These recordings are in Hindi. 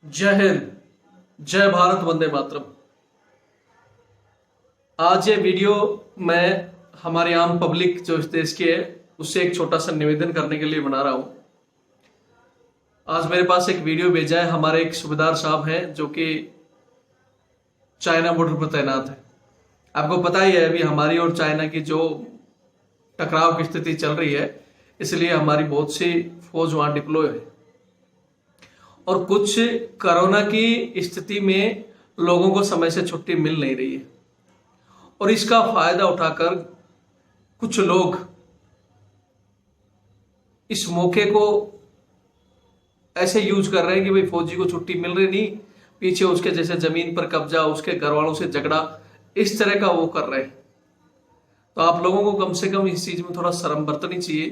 जय हिंद। जय भारत। वंदे मातरम। आज ये वीडियो मैं हमारे आम पब्लिक जो इस देश की है उससे एक छोटा सा निवेदन करने के लिए बना रहा हूं। आज मेरे पास एक वीडियो भेजा है। हमारे एक सूबेदार साहब हैं जो कि चाइना बॉर्डर पर तैनात है। आपको पता ही है अभी हमारी और चाइना की जो टकराव की स्थिति चल रही है, इसलिए हमारी बहुत सी फौज वहां डिप्लॉय है और कुछ कोरोना की स्थिति में लोगों को समय से छुट्टी मिल नहीं रही है और इसका फायदा उठाकर कुछ लोग इस मौके को ऐसे यूज कर रहे हैं कि भाई फौजी को छुट्टी मिल रही नहीं, पीछे उसके जैसे जमीन पर कब्जा, उसके घर वालों से झगड़ा, इस तरह का वो कर रहे हैं। तो आप लोगों को कम से कम इस चीज में थोड़ा शर्म बरतनी चाहिए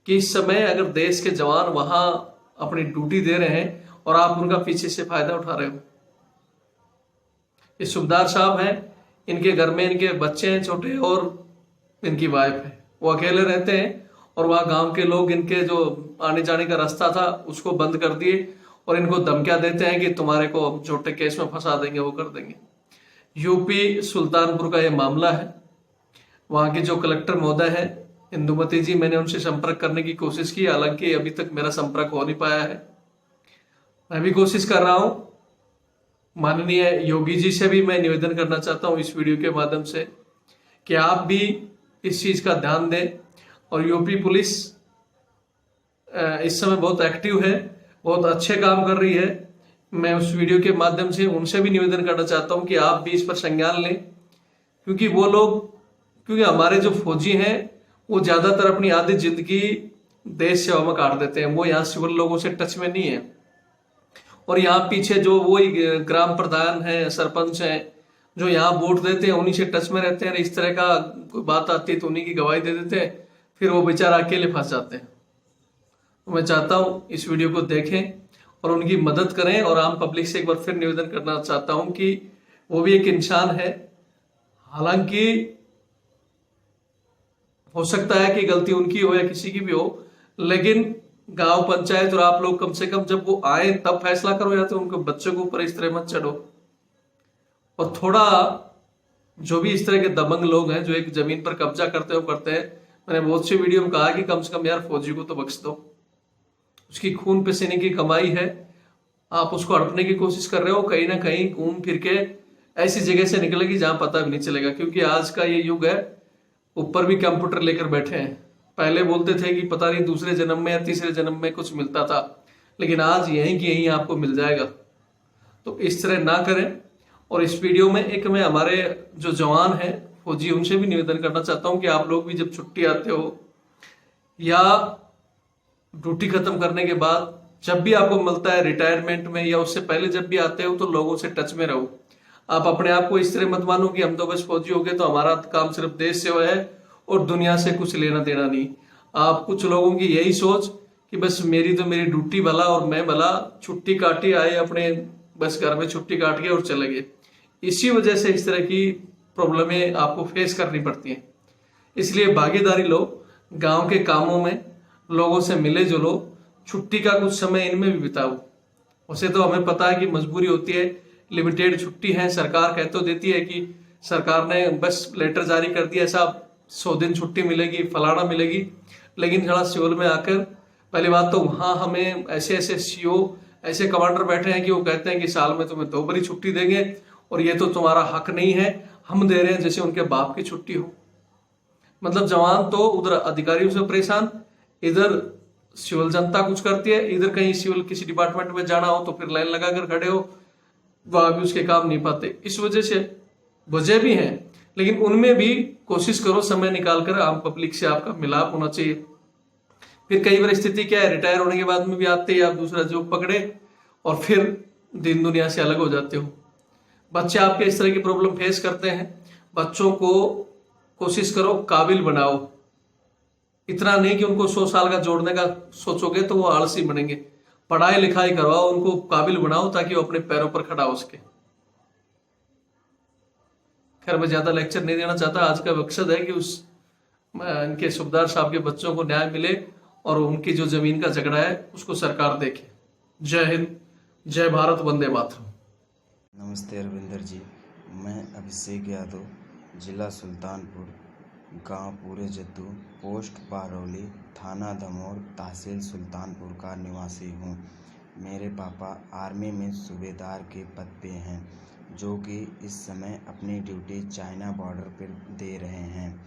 कि इस समय अगर देश के जवान वहां अपनी ड्यूटी दे रहे हैं और आप उनका पीछे से फायदा उठा रहे हो। ये सूबेदार साहब हैं, इनके घर में इनके बच्चे हैं छोटे और इनकी वाइफ है, वो अकेले रहते हैं और वहां गांव के लोग इनके जो आने जाने का रास्ता था उसको बंद कर दिए और इनको धमकियां देते हैं कि तुम्हारे को छोटे केस में फंसा देंगे, वो कर देंगे। यूपी सुल्तानपुर का ये मामला है। वहां के जो कलेक्टर महोदय है इंदुमती जी, मैंने उनसे संपर्क करने की कोशिश की, हालांकि अभी तक मेरा संपर्क हो नहीं पाया है। मैं भी कोशिश कर रहा हूं। माननीय योगी जी से भी मैं निवेदन करना चाहता हूं इस वीडियो के माध्यम से कि आप भी इस चीज का ध्यान दें। और यूपी पुलिस इस समय बहुत एक्टिव है, बहुत अच्छे काम कर रही है। मैं उस वीडियो के माध्यम से उनसे भी निवेदन करना चाहता हूं कि आप भी इस पर संज्ञान लें, क्योंकि हमारे जो फौजी हैं वो ज्यादातर अपनी आधी जिंदगी देश सेवा में काट देते हैं। वो यहाँ सिविल लोगों से टच में नहीं है और यहाँ पीछे जो वो ग्राम प्रधान है, सरपंच हैं, जो यहाँ वोट देते हैं उन्हीं से टच में रहते हैं। इस तरह का कोई बात आती है तो उन्हीं की गवाही दे देते हैं, फिर वो बेचारा अकेले फंस जाते हैं। तो मैं चाहता हूँ इस वीडियो को देखें और उनकी मदद करें। और आम पब्लिक से एक बार फिर निवेदन करना चाहता हूँ कि वो भी एक इंसान है। हालांकि हो सकता है कि गलती उनकी हो या किसी की भी हो, लेकिन गांव पंचायत और आप लोग कम से कम जब वो आए तब फैसला करो, या तो उनके बच्चों के ऊपर इस तरह मत चढ़ो। और थोड़ा जो भी इस तरह के दबंग लोग हैं जो एक जमीन पर कब्जा करते हैं, मैंने बहुत सी वीडियो में कहा कि कम से कम यार फौजी को तो बख्श दो, उसकी खून पसीने की कमाई है, आप उसको हड़पने की कोशिश कर रहे हो। कहीं ना कहीं घूम फिर के ऐसी जगह से निकलेगी जहां पता भी नहीं चलेगा, क्योंकि आज का ये युग है, ऊपर भी कंप्यूटर लेकर बैठे हैं। पहले बोलते थे कि पता नहीं दूसरे जन्म में या तीसरे जन्म में कुछ मिलता था, लेकिन आज यहीं की यहीं आपको मिल जाएगा। तो इस तरह ना करें। और इस वीडियो में एक मैं हमारे जो जवान हैं फौजी, उनसे भी निवेदन करना चाहता हूं कि आप लोग भी जब छुट्टी आते हो या ड्यूटी खत्म करने के बाद, जब भी आपको मिलता है रिटायरमेंट में या उससे पहले जब भी आते हो, तो लोगों से टच में रहो। आप अपने आप को इस तरह मत मानो कि हम तो बस फौजी हो गए तो हमारा काम सिर्फ देश सेवा है और दुनिया से कुछ लेना देना नहीं। आप कुछ लोगों की यही सोच कि बस मेरी ड्यूटी भला और मैं भला, छुट्टी काटी आए अपने बस घर में छुट्टी काट के और चले गए। इसी वजह से इस तरह की प्रॉब्लमें आपको फेस करनी पड़ती हैं। इसलिए भागीदारी लो, गांव के कामों में लोगों से मिले जुलो, छुट्टी का कुछ समय इनमें भी बिताओ। उसे तो हमें पता है कि मजबूरी होती है, लिमिटेड छुट्टी है, सरकार कह तो देती है कि सरकार ने बस लेटर जारी कर दिया ऐसा 100 दिन छुट्टी मिलेगी, फलाना मिलेगी, लेकिन थोड़ा सिविल में आकर पहली बात तो वहां हमें ऐसे ऐसे सीओ, ऐसे कमांडर बैठे हैं कि वो कहते हैं कि साल में तुम्हें 2 बारी छुट्टी देंगे और ये तो तुम्हारा हक नहीं है, हम दे रहे हैं, जैसे उनके बाप की छुट्टी हो। मतलब जवान तो उधर अधिकारियों से परेशान, इधर सिविल जनता कुछ करती है, इधर कहीं सिविल किसी डिपार्टमेंट में जाना हो तो फिर लाइन लगाकर खड़े हो, वहां भी उसके काम नहीं पाते। इस वजह से वजह भी हैं, लेकिन उनमें भी कोशिश करो समय निकालकर आम पब्लिक से आपका मिलाप होना चाहिए। फिर कई बार स्थिति क्या है, रिटायर होने के बाद में भी आते ही आप दूसरा जॉब पकड़े और फिर दिन दुनिया से अलग हो जाते हो। बच्चे आपके इस तरह की प्रॉब्लम फेस करते हैं, बच्चों को कोशिश करो काबिल बनाओ। इतना नहीं कि उनको 100 साल का जोड़ने का सोचोगे तो वो आलसी बनेंगे। पढ़ाई लिखाई करवाओ, उनको काबिल बनाओ ताकि वो अपने पैरों पर खड़ा हो सके। खैर मैं ज्यादा लेक्चर नहीं देना चाहता। आज का मकसद है कि इनके सूबेदार साहब के बच्चों को न्याय मिले और उनकी जो जमीन का झगड़ा है उसको सरकार देखे। जय हिंद, जय भारत, वंदे मातरम। नमस्ते रविंदर जी, मैं अभिषेक यादव, जिला सुल्तानपुर, गांव पूरे जद्दू, पोस्ट बारौली, थाना दमोह, तहसील सुल्तानपुर का निवासी हूं। मेरे पापा आर्मी में सूबेदार के पद पे हैं, जो कि इस समय अपनी ड्यूटी चाइना बॉर्डर पर दे रहे हैं।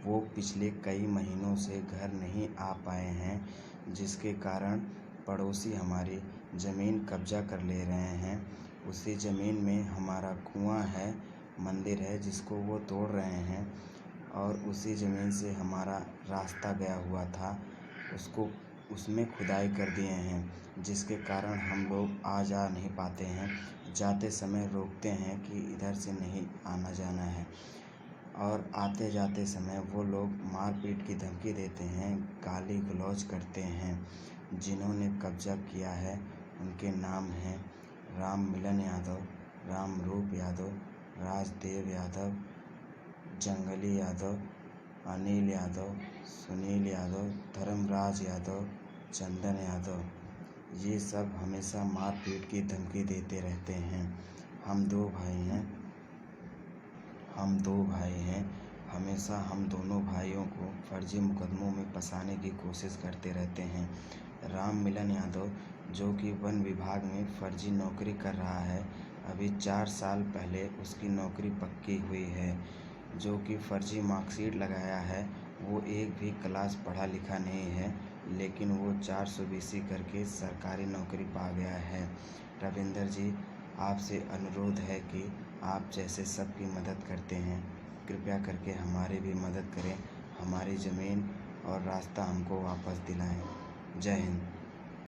वो पिछले कई महीनों से घर नहीं आ पाए हैं, जिसके कारण पड़ोसी हमारी ज़मीन कब्जा कर ले रहे हैं। उसी ज़मीन में हमारा कुआं है, मंदिर है, जिसको वो तोड़ रहे हैं, और उसी ज़मीन से हमारा रास्ता गया हुआ था, उसको उसमें खुदाई कर दिए हैं, जिसके कारण हम लोग आ जा नहीं पाते हैं। जाते समय रोकते हैं कि इधर से नहीं आना जाना है, और आते जाते समय वो लोग मारपीट की धमकी देते हैं, गाली गलौज करते हैं। जिन्होंने कब्जा किया है उनके नाम हैं राम मिलन यादव, राम रूप यादव, राजदेव यादव, जंगली यादव, अनिल यादव, सुनील यादव, धर्मराज यादव, चंदन यादव। ये सब हमेशा मारपीट की धमकी देते रहते हैं। हम दो भाई हैं। हमेशा हम दोनों भाइयों को फर्जी मुकदमों में फंसाने की कोशिश करते रहते हैं। राम मिलन यादव, जो कि वन विभाग में फर्जी नौकरी कर रहा है, अभी 4 साल पहले उसकी नौकरी पक्की हुई है। जो कि फर्जी मार्कशीट लगाया है, वो एक भी क्लास पढ़ा लिखा नहीं है, लेकिन वो 420 करके सरकारी नौकरी पा गया है। रविंदर जी, आपसे अनुरोध है कि आप जैसे सबकी मदद करते हैं, कृपया करके हमारी भी मदद करें, हमारी ज़मीन और रास्ता हमको वापस दिलाएं। जय हिंद।